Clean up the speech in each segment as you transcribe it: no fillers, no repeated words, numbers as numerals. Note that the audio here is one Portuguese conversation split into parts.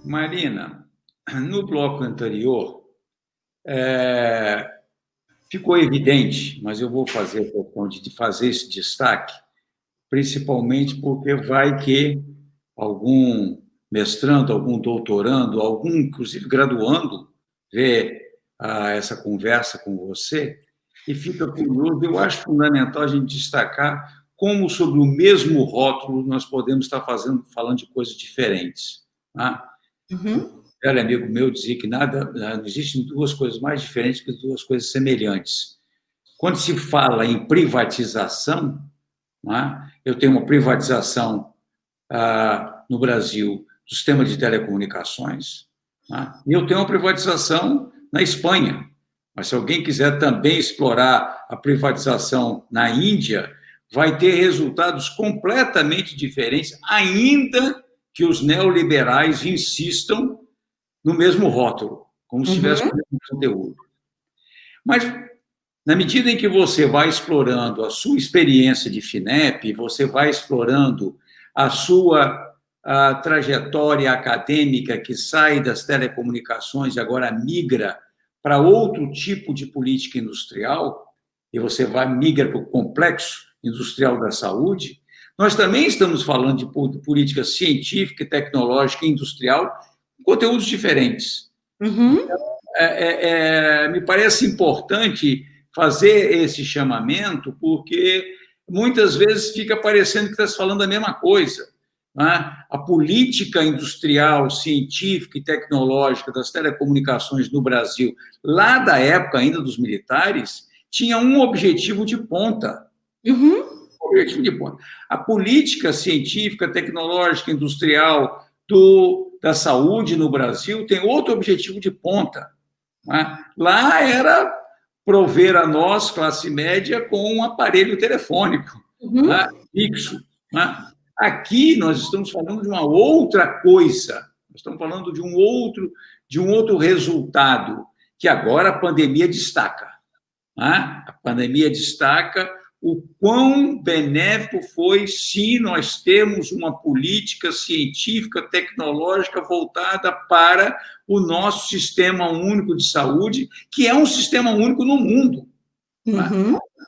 Marina, no bloco anterior, ficou evidente, mas eu vou fazer a questão de fazer esse destaque, principalmente porque vai que algum mestrando, algum doutorando, algum, inclusive, graduando, vê essa conversa com você e fica curioso. Eu acho fundamental a gente destacar como, sobre o mesmo rótulo, nós podemos estar falando de coisas diferentes. Tá? Uhum. Um amigo meu dizia que não existem duas coisas mais diferentes que duas coisas semelhantes. Quando se fala em privatização, eu tenho uma privatização no Brasil do sistema de telecomunicações, e eu tenho uma privatização na Espanha. Mas se alguém quiser também explorar a privatização na Índia, vai ter resultados completamente diferentes, ainda que os neoliberais insistam no mesmo rótulo, como se tivesse o mesmo conteúdo. Mas, na medida em que você vai explorando a sua experiência de FINEP, você vai explorando a sua trajetória acadêmica que sai das telecomunicações e agora migra para outro tipo de política industrial, e você migra para o complexo industrial da saúde, nós também estamos falando de política científica, tecnológica e industrial com conteúdos diferentes. Uhum. Me parece importante fazer esse chamamento, porque muitas vezes fica parecendo que está se falando a mesma coisa. A política industrial, científica e tecnológica das telecomunicações no Brasil, lá da época ainda dos militares, tinha um objetivo de ponta. Objetivo de ponta. A política científica, tecnológica, industrial da saúde no Brasil tem outro objetivo de ponta. Lá era prover a nós, classe média, com um aparelho telefônico fixo. Aqui nós estamos falando de uma outra coisa, nós estamos falando de um outro resultado, que agora a pandemia destaca. A pandemia destaca o quão benéfico foi se nós termos uma política científica, tecnológica voltada para o nosso sistema único de saúde, que é um sistema único no mundo.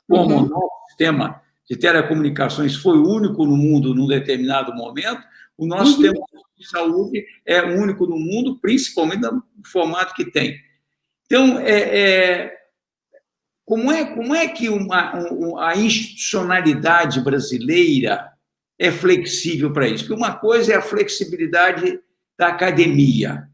Como o nosso sistema de telecomunicações foi único no mundo num determinado momento, o nosso sistema de saúde é único no mundo, principalmente no formato que tem. Então, como é que a institucionalidade brasileira é flexível para isso? Porque uma coisa é a flexibilidade da academia,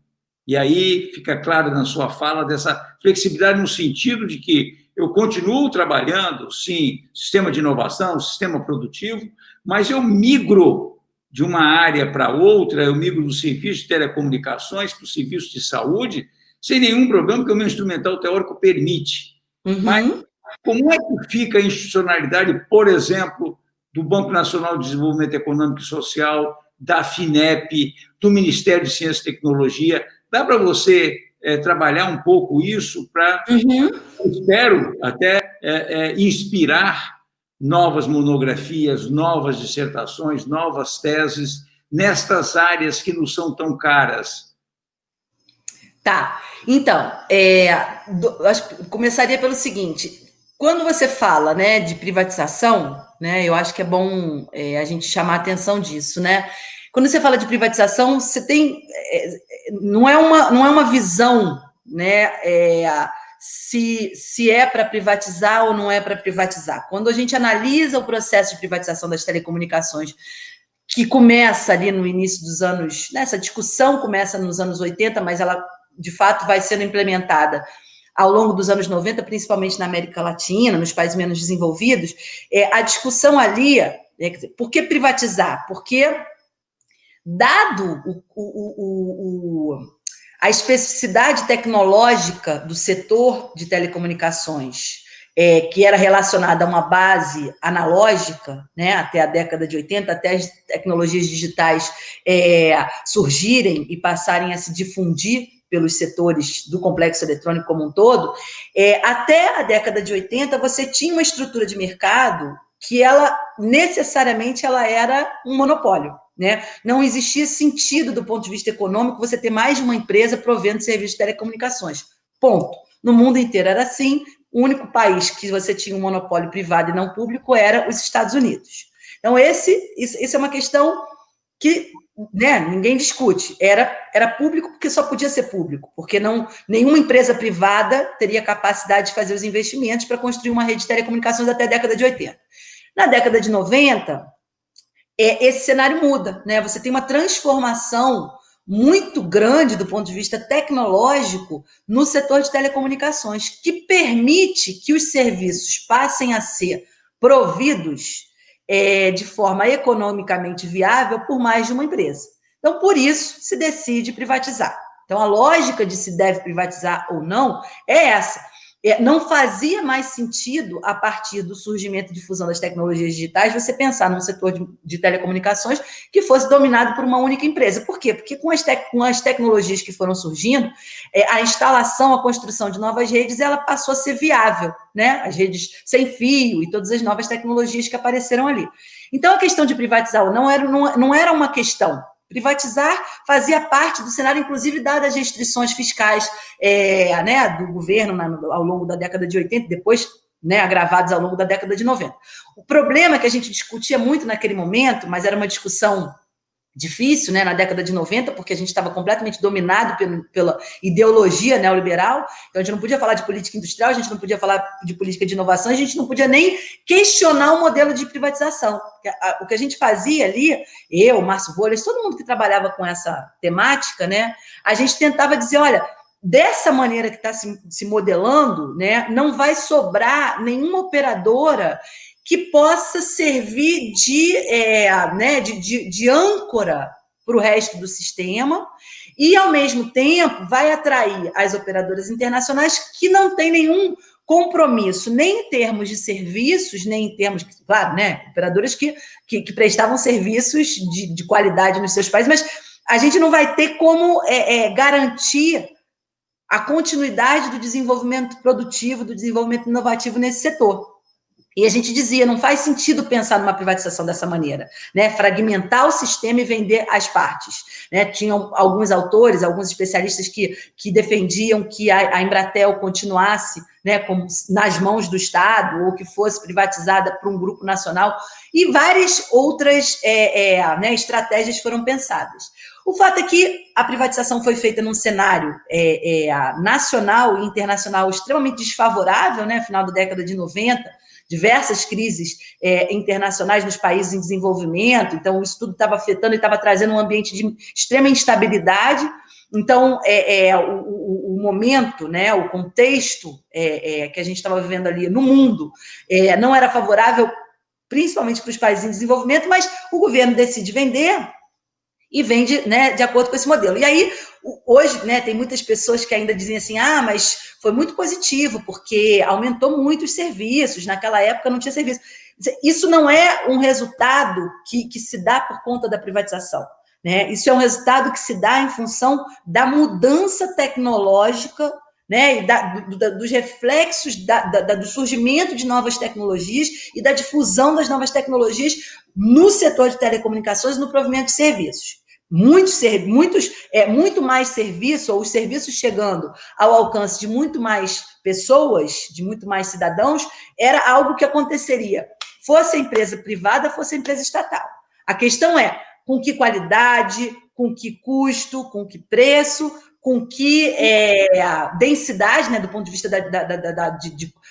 e aí fica claro na sua fala dessa flexibilidade no sentido de que eu continuo trabalhando, sim, sistema de inovação, sistema produtivo, mas eu migro de uma área para outra, eu migro do serviço de telecomunicações para o serviço de saúde, sem nenhum problema, porque o meu instrumental teórico permite. Mas como é que fica a institucionalidade, por exemplo, do Banco Nacional de Desenvolvimento Econômico e Social, da FINEP, do Ministério de Ciência e Tecnologia? Dá para você trabalhar um pouco isso para, espero, até inspirar novas monografias, novas dissertações, novas teses nestas áreas que não são tão caras? Tá, então, acho que começaria pelo seguinte: quando você fala, né, de privatização, né, eu acho que é bom a gente chamar a atenção disso, né? Quando você fala de privatização, você tem, não é uma visão, né, se é para privatizar ou não é para privatizar. Quando a gente analisa o processo de privatização das telecomunicações, que começa ali no início dos anos, né, essa discussão começa nos anos 80, mas ela de fato vai sendo implementada ao longo dos anos 90, principalmente na América Latina, nos países menos desenvolvidos. A discussão ali, por que privatizar? Porque, dado a especificidade tecnológica do setor de telecomunicações, que era relacionada a uma base analógica, né, até a década de 80, até as tecnologias digitais surgirem e passarem a se difundir pelos setores do complexo eletrônico como um todo, até a década de 80 você tinha uma estrutura de mercado que ela necessariamente ela era um monopólio, né? Não existia sentido do ponto de vista econômico você ter mais de uma empresa provendo serviços de telecomunicações. Ponto. No mundo inteiro era assim. O único país que você tinha um monopólio privado e não público era os Estados Unidos. Então, isso é uma questão que, né, ninguém discute. Era público porque só podia ser público, porque nenhuma empresa privada teria capacidade de fazer os investimentos para construir uma rede de telecomunicações até a década de 80. Na década de 90, esse cenário muda, né? Você tem uma transformação muito grande do ponto de vista tecnológico no setor de telecomunicações, que permite que os serviços passem a ser providos de forma economicamente viável por mais de uma empresa. Então, por isso, se decide privatizar. Então, a lógica de se deve privatizar ou não é essa. Não fazia mais sentido, a partir do surgimento e difusão das tecnologias digitais, você pensar num setor de telecomunicações que fosse dominado por uma única empresa. Por quê? Porque com as tecnologias que foram surgindo, a instalação, a construção de novas redes, ela passou a ser viável, né? As redes sem fio e todas as novas tecnologias que apareceram ali. Então, a questão de privatizar ou não era uma questão. Privatizar fazia parte do cenário, inclusive, dadas as restrições fiscais né, do governo ao longo da década de 80, depois, né, agravadas ao longo da década de 90. O problema é que a gente discutia muito naquele momento, mas era uma discussão difícil, né, na década de 90, porque a gente estava completamente dominado pela ideologia neoliberal, então a gente não podia falar de política industrial, a gente não podia falar de política de inovação, a gente não podia nem questionar o modelo de privatização. O que a gente fazia ali, eu, Márcio Voles, todo mundo que trabalhava com essa temática, né, a gente tentava dizer, olha, dessa maneira que está se modelando, né, não vai sobrar nenhuma operadora que possa servir de âncora para o resto do sistema e, ao mesmo tempo, vai atrair as operadoras internacionais que não têm nenhum compromisso, nem em termos de serviços, nem em termos, claro, né, operadoras que prestavam serviços de qualidade nos seus países, mas a gente não vai ter como garantir a continuidade do desenvolvimento produtivo, do desenvolvimento inovativo nesse setor. E a gente dizia, não faz sentido pensar numa privatização dessa maneira, né? Fragmentar o sistema e vender as partes, né? Tinham alguns autores, alguns especialistas que defendiam que a Embratel continuasse, né, nas mãos do Estado, ou que fosse privatizada por um grupo nacional, e várias outras né, estratégias foram pensadas. O fato é que a privatização foi feita num cenário nacional e internacional extremamente desfavorável, né, no final da década de 90, diversas crises internacionais nos países em desenvolvimento, então isso tudo estava afetando e estava trazendo um ambiente de extrema instabilidade. Então, o momento, né, o contexto que a gente estava vivendo ali no mundo não era favorável, principalmente para os países em desenvolvimento, mas o governo decide vender e vende, né, de acordo com esse modelo. E aí, hoje, né, tem muitas pessoas que ainda dizem assim, mas foi muito positivo, porque aumentou muito os serviços, naquela época não tinha serviço. Isso não é um resultado que se dá por conta da privatização, né? Isso é um resultado que se dá em função da mudança tecnológica, né, e dos reflexos do surgimento de novas tecnologias e da difusão das novas tecnologias no setor de telecomunicações e no provimento de serviços. Muito mais serviço, ou os serviços chegando ao alcance de muito mais pessoas, de muito mais cidadãos, era algo que aconteceria, fosse a empresa privada, fosse a empresa estatal. A questão é com que qualidade, com que custo, com que preço, com que densidade, né, do ponto de vista de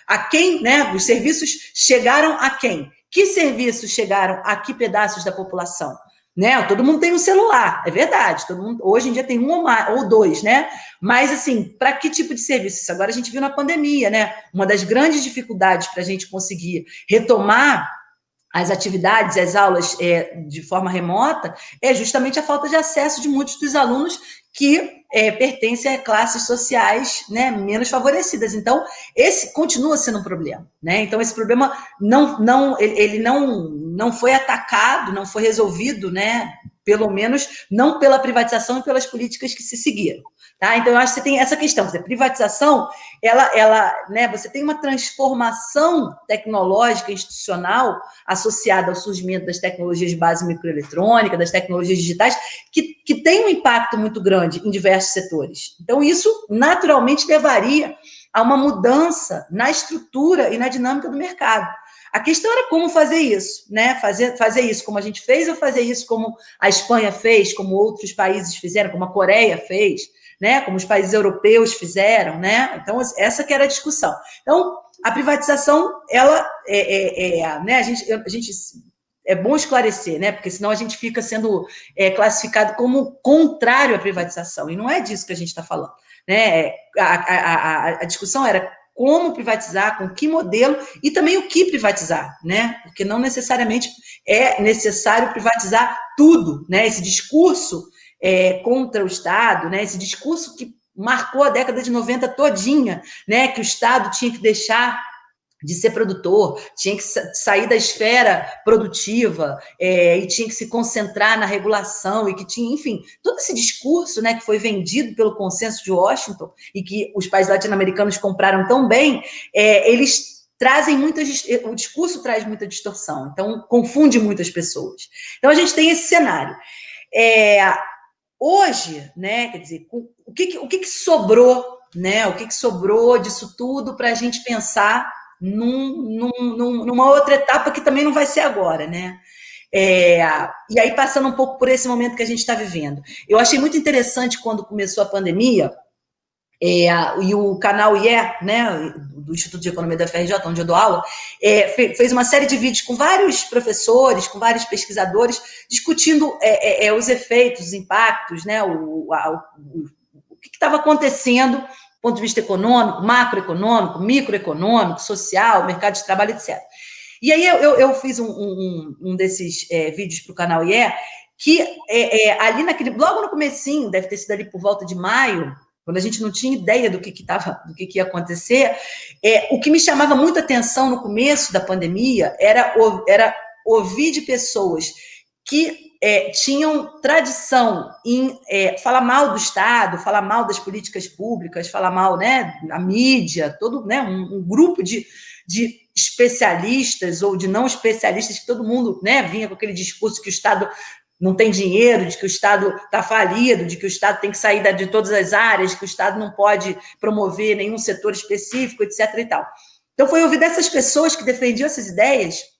a quem, né, os serviços chegaram a quem? Que serviços chegaram a que pedaços da população? Né? Todo mundo tem um celular, é verdade. Todo mundo, hoje em dia tem um ou dois, né? Mas, assim, para que tipo de serviço? Isso agora a gente viu na pandemia, né? Uma das grandes dificuldades para a gente conseguir retomar as atividades, as aulas de forma remota, é justamente a falta de acesso de muitos dos alunos que pertencem a classes sociais, né, menos favorecidas. Então, esse continua sendo um problema, né? Então, esse problema não foi atacado, não foi resolvido, né, pelo menos não pela privatização e pelas políticas que se seguiram. Tá? Então, eu acho que você tem essa questão, a privatização, né, você tem uma transformação tecnológica, institucional, associada ao surgimento das tecnologias de base microeletrônica, das tecnologias digitais, que tem um impacto muito grande em diversos setores. Então, isso naturalmente levaria a uma mudança na estrutura e na dinâmica do mercado. A questão era como fazer isso, né? Fazer isso como a gente fez, ou fazer isso como a Espanha fez, como outros países fizeram, como a Coreia fez, né? Como os países europeus fizeram, né? Então, essa que era a discussão. Então, a privatização, ela né? A gente é bom esclarecer, né? Porque senão a gente fica sendo classificado como contrário à privatização, e não é disso que a gente está falando, né? A discussão era como privatizar, com que modelo, e também o que privatizar, né? Porque não necessariamente é necessário privatizar tudo, né? Esse discurso contra o Estado, né? Esse discurso que marcou a década de 90 todinha, né? Que o Estado tinha que deixar de ser produtor, tinha que sair da esfera produtiva, e tinha que se concentrar na regulação, e que tinha, enfim, todo esse discurso, né, que foi vendido pelo consenso de Washington, e que os países latino-americanos compraram tão bem, eles trazem o discurso traz muita distorção, então confunde muitas pessoas. Então a gente tem esse cenário. Hoje, né, quer dizer, o que sobrou, né, o que sobrou disso tudo para a gente pensar numa outra etapa que também não vai ser agora, né? E aí, passando um pouco por esse momento que a gente está vivendo. Eu achei muito interessante quando começou a pandemia, e o canal IE, né, do Instituto de Economia da FRJ, onde eu dou aula, fez uma série de vídeos com vários professores, com vários pesquisadores, discutindo os efeitos, os impactos, né, o que estava acontecendo do ponto de vista econômico, macroeconômico, microeconômico, social, mercado de trabalho, etc. E aí eu fiz um desses vídeos para o canal IE, que ali logo no comecinho, deve ter sido ali por volta de maio, quando a gente não tinha ideia do que ia acontecer, o que me chamava muita atenção no começo da pandemia era ouvir de pessoas que tinham tradição em falar mal do Estado, falar mal das políticas públicas, falar mal, né, da mídia, todo, né, um grupo de especialistas ou de não especialistas, que todo mundo, né, vinha com aquele discurso que o Estado não tem dinheiro, de que o Estado está falido, de que o Estado tem que sair de todas as áreas, de que o Estado não pode promover nenhum setor específico, etc. e tal. Então, foi ouvir dessas pessoas que defendiam essas ideias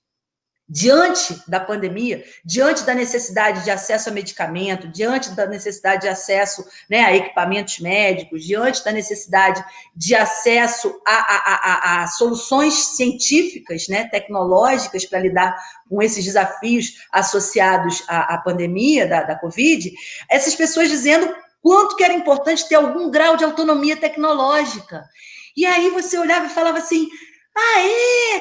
diante da pandemia, diante da necessidade de acesso a medicamento, diante da necessidade de acesso, né, a equipamentos médicos, diante da necessidade de acesso a soluções científicas, né, tecnológicas para lidar com esses desafios associados à pandemia da Covid, essas pessoas dizendo quanto que era importante ter algum grau de autonomia tecnológica. E aí você olhava e falava assim: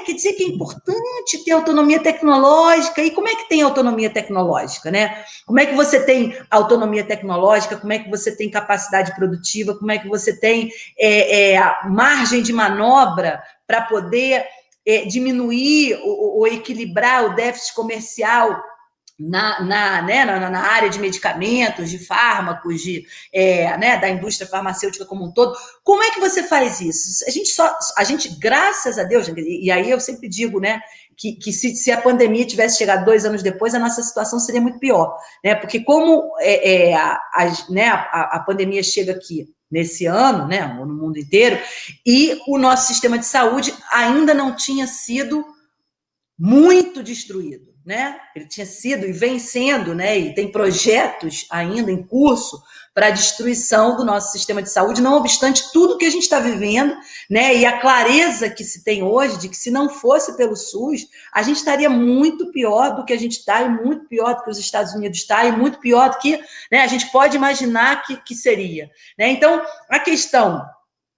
quer dizer que é importante ter autonomia tecnológica. E como é que tem autonomia tecnológica, né? Como é que você tem autonomia tecnológica? Como é que você tem capacidade produtiva? Como é que você tem a margem de manobra para poder diminuir ou equilibrar o déficit comercial na área de medicamentos, de fármacos, né, da indústria farmacêutica como um todo? Como é que você faz isso? A gente, graças a Deus, e aí eu sempre digo, né, que se a pandemia tivesse chegado 2 anos depois, a nossa situação seria muito pior, né? Porque como a pandemia chega aqui nesse ano, né, no mundo inteiro, e o nosso sistema de saúde ainda não tinha sido muito destruído, né? Ele tinha sido e vem sendo, né? E tem projetos ainda em curso para a destruição do nosso sistema de saúde, não obstante tudo que a gente está vivendo, né? E a clareza que se tem hoje de que, se não fosse pelo SUS, a gente estaria muito pior do que a gente está, e muito pior do que os Estados Unidos está, e muito pior do que, né, a gente pode imaginar que seria, né? Então, a questão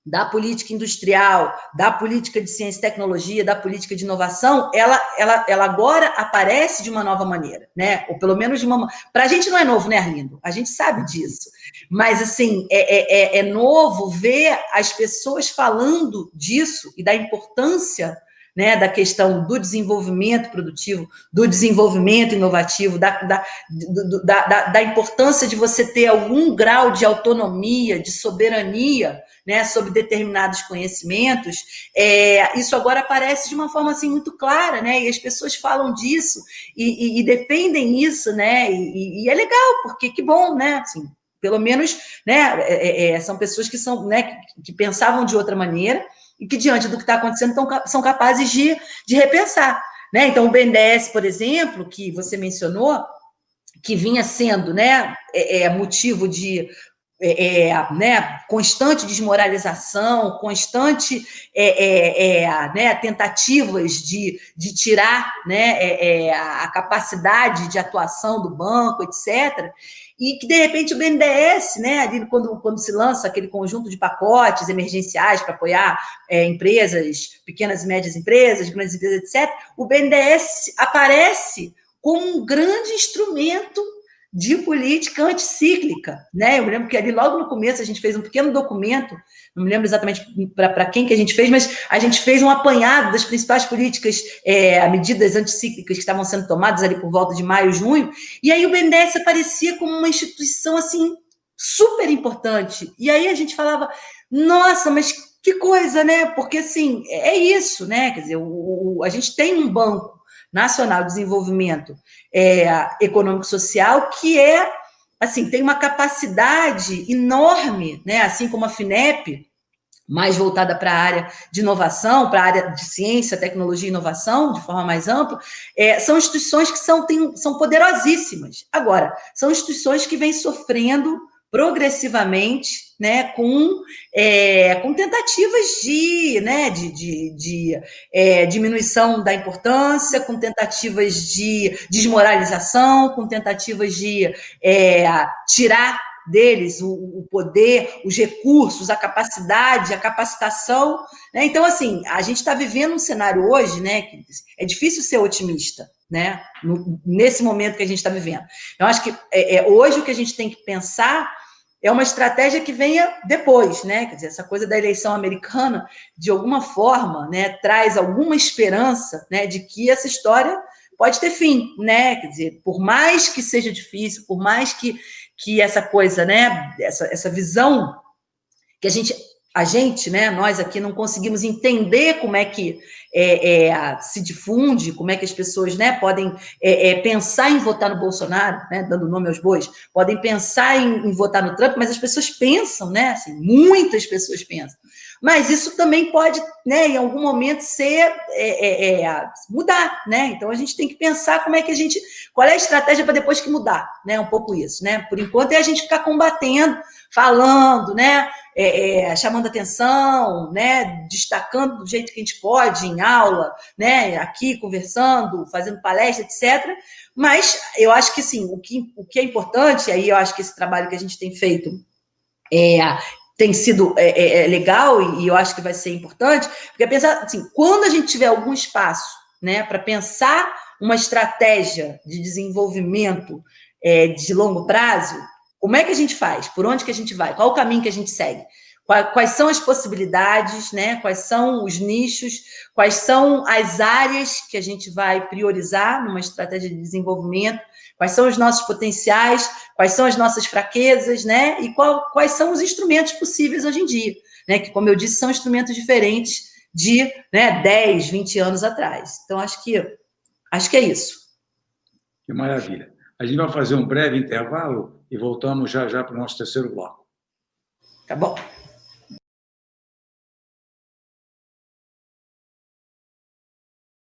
da política industrial, da política de ciência e tecnologia, da política de inovação, ela agora aparece de uma nova maneira, né? Ou pelo menos de uma... Para a gente não é novo, né, Arlindo? A gente sabe disso. Mas, assim, é novo ver as pessoas falando disso e da importância, né, da questão do desenvolvimento produtivo, do desenvolvimento inovativo, da importância de você ter algum grau de autonomia, de soberania, né, sobre determinados conhecimentos, isso agora aparece de uma forma assim muito clara, né, e as pessoas falam disso e defendem isso, né, e é legal, porque que bom, né, assim, pelo menos, né, são pessoas que são, né, que pensavam de outra maneira e que, diante do que está acontecendo, são capazes de repensar, né? Então, o BNDES, por exemplo, que você mencionou, que vinha sendo, né, motivo de né, constante desmoralização, constante né, tentativas de tirar, né, a capacidade de atuação do banco, etc., e que, de repente, o BNDES, né, ali quando se lança aquele conjunto de pacotes emergenciais para apoiar empresas, pequenas e médias empresas, grandes empresas, etc., o BNDES aparece como um grande instrumento de política anticíclica, né? Eu me lembro que ali logo no começo a gente fez um pequeno documento, não me lembro exatamente para quem que a gente fez, mas a gente fez um apanhado das principais políticas, medidas anticíclicas que estavam sendo tomadas ali por volta de maio, junho, e aí o BNDES aparecia como uma instituição assim super importante. E aí a gente falava, nossa, mas que coisa, né? Porque assim, é isso, né? Quer dizer, a gente tem um Banco Nacional de Desenvolvimento Econômico-Social que assim, tem uma capacidade enorme, né? Assim como a FINEP, mais voltada para a área de inovação, para a área de ciência, tecnologia e inovação, de forma mais ampla, são instituições que são poderosíssimas. Agora, são instituições que vêm sofrendo progressivamente, né, com tentativas de diminuição da importância, com tentativas de desmoralização, com tentativas de tirar deles o poder, os recursos, a capacidade, a capacitação, né? Então, assim, a gente está vivendo um cenário hoje, né, que é difícil ser otimista, né, nesse momento que a gente está vivendo. Eu acho que hoje o que a gente tem que pensar é uma estratégia que venha depois, né? Quer dizer, essa coisa da eleição americana, de alguma forma, né, traz alguma esperança, né, de que essa história pode ter fim, né? Quer dizer, por mais que seja difícil, por mais que essa coisa, né, essa visão que a gente, né, nós aqui não conseguimos entender como é que se difunde, como é que as pessoas, né, podem pensar em votar no Bolsonaro, né, dando nome aos bois, podem pensar em votar no Trump, mas as pessoas pensam, né, assim, muitas pessoas pensam. Mas isso também pode, né, em algum momento mudar, né? Então a gente tem que pensar qual é a estratégia para depois que mudar, né? Um pouco isso, né? Por enquanto é a gente ficar combatendo, falando, né? Chamando atenção, né? Destacando do jeito que a gente pode em aula, né? Aqui conversando, fazendo palestra, etc. Mas eu acho que sim, o que é importante, aí eu acho que esse trabalho que a gente tem feito tem sido legal e eu acho que vai ser importante, porque pensar assim, quando a gente tiver algum espaço, né, para pensar uma estratégia de desenvolvimento de longo prazo, como é que a gente faz? Por onde que a gente vai? Qual o caminho que a gente segue? Quais são as possibilidades, né? Quais são os nichos? Quais são as áreas que a gente vai priorizar numa estratégia de desenvolvimento? Quais são os nossos potenciais? Quais são as nossas fraquezas, né? E quais são os instrumentos possíveis hoje em dia, né? Que, como eu disse, são instrumentos diferentes de 10, 20 anos atrás. Então, acho que é isso. Que maravilha. A gente vai fazer um breve intervalo e voltamos já para o nosso terceiro bloco. Tá bom.